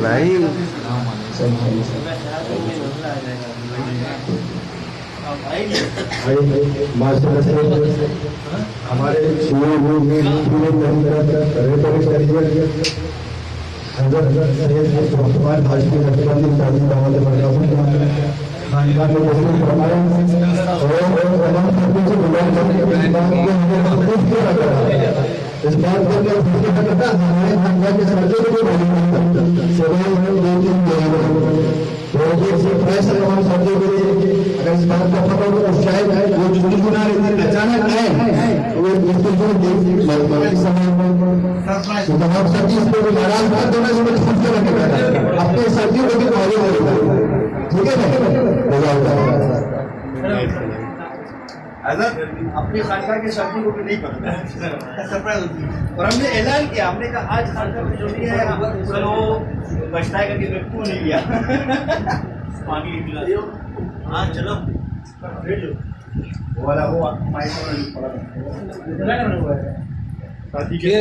بھائی ماشاءاللہ سے ہمارے خاندان میں اس بات کو ہمارے خاندان کے ساتھیوں کو اگر اس بات کا پتہ ہو تو شاید وہ جو اچانک آئے تمام سبزی اس کو ناراض بات ہونا اس میں خود سے رکھے گا اپنے سبزیوں کو بھی معلوم ہوگا. ٹھیک ہے اپنی خانقاہ کے سبزی کو بھی نہیں پتا اور ہم نے اعلان کیا, ہم نے کہا آج خانقاہ میں جو نہیں ہے چلو پچھتائے گا کہ میں کیوں نہیں لیا. ہاں چلو والا ہوا کیا